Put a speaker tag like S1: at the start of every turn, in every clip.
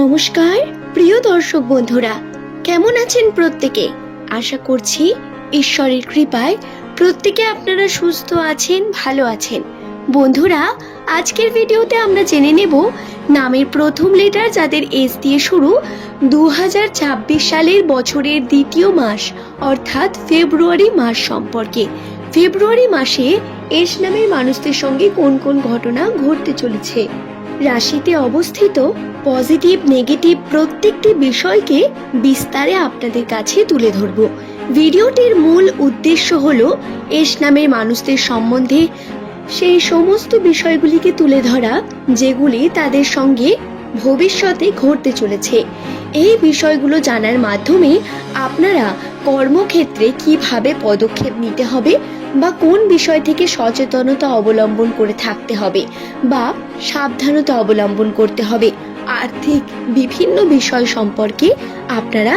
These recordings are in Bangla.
S1: নমস্কার প্রিয় দর্শক বন্ধুরা, কেমন আছেন প্রত্যেকে? আশা করছি ঈশ্বরের কৃপায় প্রত্যেকে আপনারা সুস্থ আছেন, ভালো আছেন। বন্ধুরা, আজকের ভিডিওতে আমরা জেনে নেব নামের প্রথম লেটার যাদের এস দিয়ে শুরু 2026 সালের বছরের দ্বিতীয় মাস অর্থাৎ ফেব্রুয়ারি মাস সম্পর্কে। ফেব্রুয়ারি মাসে এস নামের মানুষদের সঙ্গে কোন কোন ঘটনা ঘটতে চলেছে, রাশিতে অবস্থিত পজিটিভ নেগেটিভ প্রত্যেকটি বিষয়কে বিস্তারে আপনাদের কাছে তুলে ধরব। ভিডিওটির মূল উদ্দেশ্য হলো এস নামের মানুষদের সম্বন্ধে সেই সমস্ত বিষয়গুলিকে তুলে ধরা যেগুলি তাদের সঙ্গে ভবিষ্যতে ঘটতে চলেছে। এই বিষয়গুলো জানার মাধ্যমে আপনারা কর্মক্ষেত্রে কিভাবে পদক্ষেপ নিতে হবে বা কোন বিষয় থেকে সচেতনতা অবলম্বন করে থাকতে হবে বা সাবধানতা অবলম্বন করতে হবে, আর্থিক বিভিন্ন বিষয় সম্পর্কে আপনারা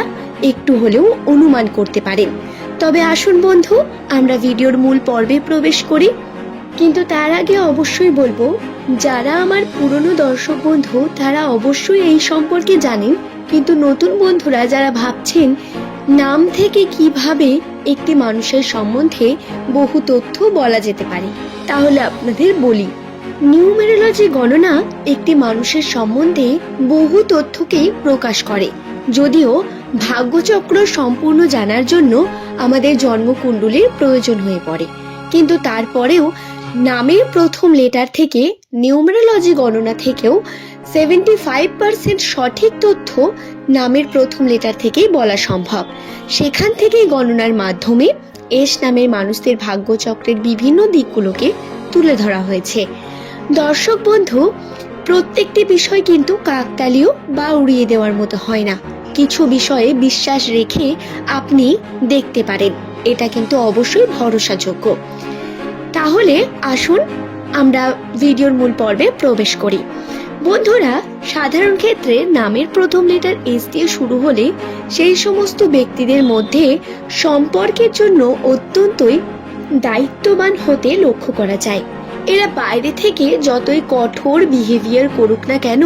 S1: একটু হলেও অনুমান করতে পারেন। তবে আসুন বন্ধু, আমরা ভিডিওর মূল পর্বে প্রবেশ করি। কিন্তু তার আগে অবশ্যই বলবো, যারা আমার পুরনো দর্শক বন্ধু তারা অবশ্যই এই সম্পর্কে জানেন, কিন্তু নতুন বন্ধুরা যারা ভাবছেন নাম থেকে কিভাবে একটি মানুষের সম্বন্ধে বহু তথ্য বলা যেতে পারে, তাহলে আপনাদের বলি, নিউমেরোলজি গণনা একটি মানুষের সম্বন্ধে বহু তথ্যকেই প্রকাশ করে। যদিও ভাগ্যচক্র সম্পূর্ণ জানার জন্য আমাদের জন্মকুণ্ডলীর প্রয়োজন হয়ে পড়ে, কিন্তু তারপরেও নামের প্রথম লেটার থেকে নিউমেরোলজি গণনা থেকেও 75% সঠিক তথ্য নামের প্রথম লেটার থেকেই বলা সম্ভব। সেখান থেকেই গণনার মাধ্যমে এস নামের মানুষদের ভাগ্যচক্রের বিভিন্ন দিকগুলোকে তুলে ধরা হয়েছে। দর্শক বন্ধু, প্রত্যেকটি বিষয় কিন্তু কাকতালীয় বা উড়িয়ে দেওয়ার মতো হয় না। কিছু বিষয়ে বিশ্বাস রেখে আপনি দেখতে পারেন, এটা কিন্তু অবশ্যই ভরসাযোগ্য। তাহলে আসুন আমরা ভিডিওর মূল পর্বে প্রবেশ করি। বন্ধুরা, সাধারণ ক্ষেত্রে নামের প্রথম লেটার এস দিয়ে শুরু হলে সেই সমস্ত ব্যক্তিদের মধ্যে সম্পর্কের জন্য অত্যন্তই দায়িত্ববান হতে লক্ষ্য করা যায়। এরা বাইরে থেকে যতই কঠোর বিহেভিয়ার করুক না কেন,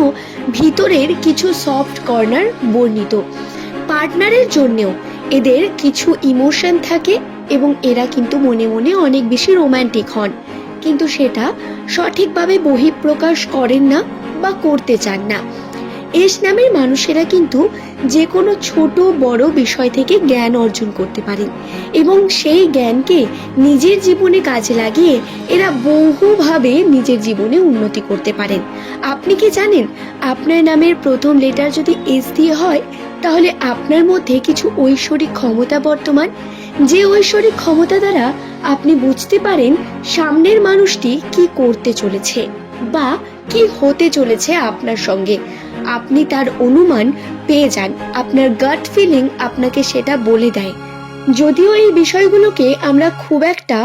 S1: ভিতরের কিছু সফট কর্নার বর্ণিত। পার্টনারের জন্যেও এদের কিছু ইমোশন থাকে এবং এরা কিন্তু মনে মনে অনেক বেশি রোমান্টিক হন, কিন্তু সেটা সঠিকভাবে বহিঃপ্রকাশ করেন না বা করতে চান না। এস নামের মানুষেরা কিন্তু যে কোনো ছোট বড় বিষয় থেকে জ্ঞান অর্জন করতে পারেন এবং সেই জ্ঞানকে নিজের জীবনে কাজে লাগিয়ে এরা বহুভাবে নিজের জীবনে উন্নতি করতে পারেন। আপনি কি জানেন, আপনার নামের প্রথম লেটার যদি এস দিয়ে হয় তাহলে আপনার মধ্যে কিছু ঐশ্বরিক ক্ষমতা বর্তমান, যে ঐশ্বরিক ক্ষমতা দ্বারা আপনি বুঝতে পারেন সামনের মানুষটি কি করতে চলেছে বা কি হতে চলেছে আপনার সঙ্গে। আপনি তার অনুমান পেয়ে যান, আপনার গাট ফিলিং আপনাকে সেটা বলে দেয়। যদিও এই বিষয়গুলোকে আমরা খুব একটা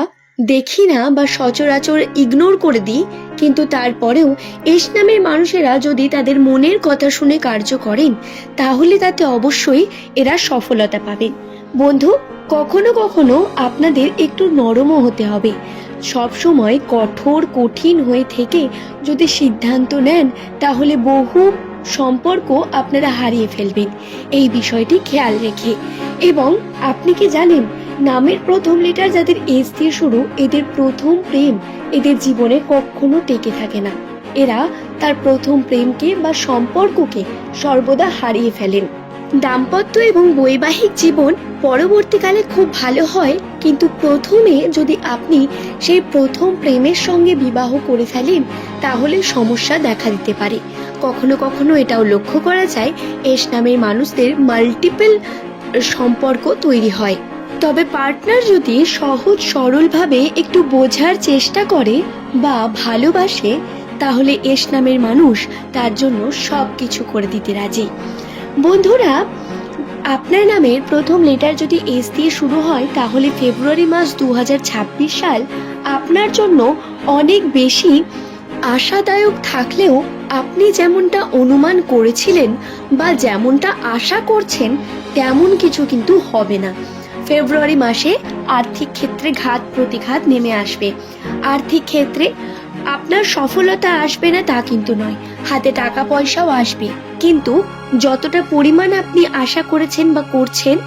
S1: দেখি না বা সচরাচর ইগনোর করে দিই, কিন্তু তারপরেও এস নামের মানুষেরা যদি তাদের মনের কথা শুনে কার্য করেন তাহলে তাতে অবশ্যই এরা সফলতা পাবেন। বন্ধু, কখনো কখনো আপনাদের একটু নরমও হতে হবে। সব সময় কঠোর কঠিন হয়ে থেকে যদি সিদ্ধান্ত নেন তাহলে বহু সম্পর্ক আপনারা হারিয়ে ফেলবেন, এই বিষয়টি খেয়াল রেখে। এবং আপনি কি জানেন, নামের প্রথম লেটার যাদের এস দিয়ে শুরু, এদের প্রথম প্রেম এদের জীবনে কখনো টেকে থাকে না। এরা তার প্রথম প্রেমকে বা সম্পর্ককে সর্বদা হারিয়ে ফেলেন। দাম্পত্য এবং বৈবাহিক জীবন পরবর্তীকালে খুব ভালো হয়, কিন্তু প্রথমে যদি আপনি সেই প্রথম প্রেমের সঙ্গে বিবাহ করে ফেলেন তাহলে সমস্যা দেখা দিতে পারে। কখনো কখনো এটাও লক্ষ্য করা যায় এস নামের মানুষদের মাল্টিপল সম্পর্ক তৈরি হয়। তবে পার্টনার যদি সহজ সরলভাবে একটু বোঝার চেষ্টা করে বা ভালোবাসে তাহলে এস নামের মানুষ তার জন্য সব কিছু করে দিতে রাজি। বন্ধুরা, আপনার নামের প্রথম লেটার যদি এস দিয়ে শুরু হয় তাহলে ফেব্রুয়ারি মাস 2026 সাল আপনার জন্য অনেক বেশি আশাদায়ক থাকলেও আপনি যেমনটা অনুমান করেছিলেন বা যেমনটা আশা করছেন তেমন কিছু কিন্তু হবে না। ফেব্রুয়ারি মাসে আর্থিক ক্ষেত্রে ঘাত প্রতিঘাত নেমে আসবে। আর্থিক ক্ষেত্রে আপনার সফলতা আসবে না তা কিন্তু নয়, হাতে টাকা পয়সাও আসবে, কিন্তু যতটা পরিমাণ আপনি আশা করেছেন বা করছেন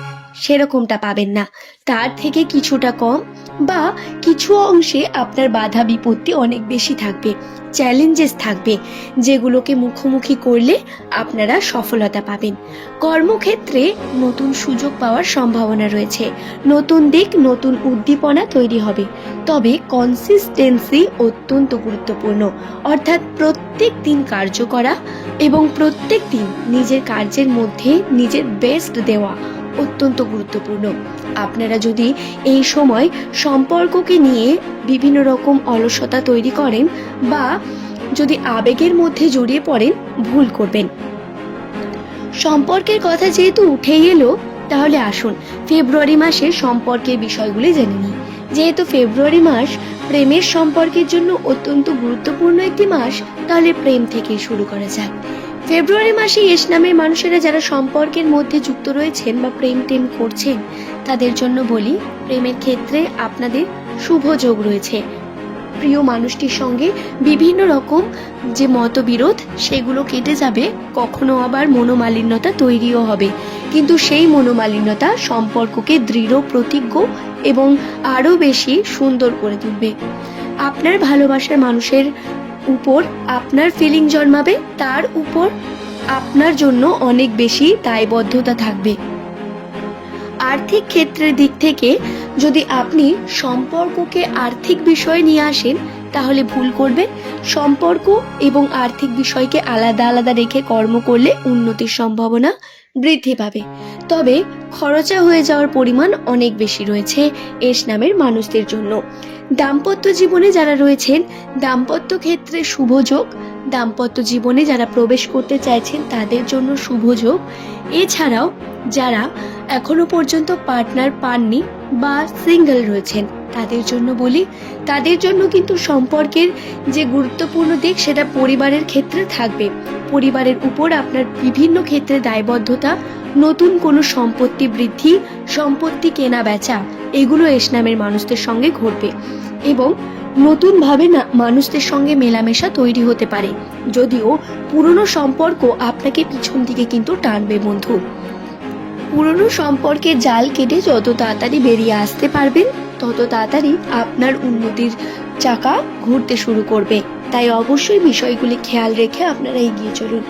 S1: সেরকমটা পাবেন না, তার থেকে কিছুটা কম, বা কিছু অংশে আপনার বাধা বিপত্তি অনেক বেশি থাকবে, চ্যালেঞ্জেস থাকবে, যেগুলোকে মুখোমুখি করলে আপনারা সফলতা পাবেন। কর্মক্ষেত্রে নতুন সুযোগ পাওয়ার সম্ভাবনা রয়েছে, নতুন দিক, নতুন উদ্দীপনা তৈরি হবে। তবে কনসিস্টেন্সি অত্যন্ত গুরুত্বপূর্ণ, অর্থাৎ প্রত্যেক দিন কার্য করা এবং প্রত্যেক দিন নিজের কার্যের মধ্যে নিজের বেস্ট দেওয়া অত্যন্ত গুরুত্বপূর্ণ। আপনারা যদি এই সময় সম্পর্ককে নিয়ে বিভিন্ন রকম অলসতা তৈরি করেন বা যদি আবেগের মধ্যে জড়িয়ে পড়েন, ভুল করবেন। সম্পর্কের কথা যেহেতু উঠেই এলো, তাহলে আসুন ফেব্রুয়ারি মাসে সম্পর্কের বিষয়গুলি জেনে নিই। যেহেতু ফেব্রুয়ারি মাস প্রেমের সম্পর্কের জন্য অত্যন্ত গুরুত্বপূর্ণ একটি মাস, তাহলে প্রেম থেকেই শুরু করা যাক। ফেব্রুয়ারি মাসে এস নামের মানুষেরা যারা সম্পর্কের মধ্যে যুক্ত রয়েছেন বা প্রেম টেম করছেন, তাদের জন্য বলি, প্রেমের ক্ষেত্রে আপনাদের শুভ যোগ রয়েছে। প্রিয় মানুষটির সঙ্গে বিভিন্ন রকম যে মতবিরোধ সেগুলো কেটে যাবে, কখনো আবার মনোমালিন্যতা তৈরিও হবে, কিন্তু সেই মনোমালিন্যতা সম্পর্ককে দৃঢ়, প্রতিজ্ঞ এবং আরও বেশি সুন্দর করে তুলবে। আপনার ভালোবাসার মানুষের উপর আপনার ফিলিং জন্মাবে, তার উপর আপনার জন্য অনেক বেশি দায়বদ্ধতা থাকবে। আর্থিক ক্ষেত্রের দিক থেকে যদি আপনি সম্পর্ককে আর্থিক বিষয়ে নিয়ে আসেন, তাহলে ভুল করবেন। সম্পর্ক এবং আর্থিক বিষয়কে আলাদা আলাদা রেখে কর্ম করলে উন্নতির সম্ভাবনা বৃদ্ধি পাবে। তবে খরচা হয়ে যাওয়ার পরিমাণ অনেক বেশি রয়েছে এস নামের মানুষদের জন্য। দাম্পত্য জীবনে যারা রয়েছেন, দাম্পত্য ক্ষেত্রে শুভ যোগ, দাম্পত্য জীবনে যারা প্রবেশ করতে চাইছেন তাদের জন্য শুভ যোগ। এছাড়াও যারা এখনো পর্যন্ত পার্টনার পাননি বা সিঙ্গেল রয়েছেন, তাদের জন্য বলি, তাদের জন্য কিন্তু সম্পর্কের যে গুরুত্বপূর্ণ দিক সেটা পরিবারের ক্ষেত্রে থাকবে। পরিবারের উপর আপনার বিভিন্ন ক্ষেত্রে দায়বদ্ধতা, নতুন কোনো সম্পত্তি বৃদ্ধি, সম্পত্তি কেনা বেচা, এগুলো এস নামের মানুষদের সঙ্গে ঘটবে এবং নতুনভাবে মানুষদের সঙ্গে মেলামেশা তৈরি হতে পারে। যদিও পুরনো সম্পর্ক আপনাকে পিছন দিকে কিন্তু টানবে বন্ধু। পুরনো সম্পর্কের জাল কেটে যত তাড়াতাড়ি বেরিয়ে আসতে পারবেন, তত তাড়াতাড়ি আপনার উন্নতির চাকা ঘুরতে শুরু করবে। তাই অবশ্যই বিষয়গুলি খেয়াল রেখে আপনারা এগিয়ে চলুন।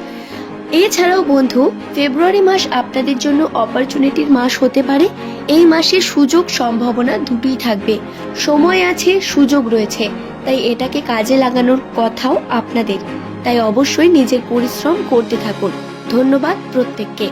S1: এছাড়াও বন্ধু, ফেব্রুয়ারি মাস আপনাদের জন্য অপরচুনিটির মাস হতে পারে। এই মাসে সুযোগ সম্ভাবনা দুটোই থাকবে, সময় আছে, সুযোগ রয়েছে, তাই এটাকে কাজে লাগানোর কথাও আপনাদের। তাই অবশ্যই নিজের পরিশ্রম করতে থাকুন। ধন্যবাদ প্রত্যেককে।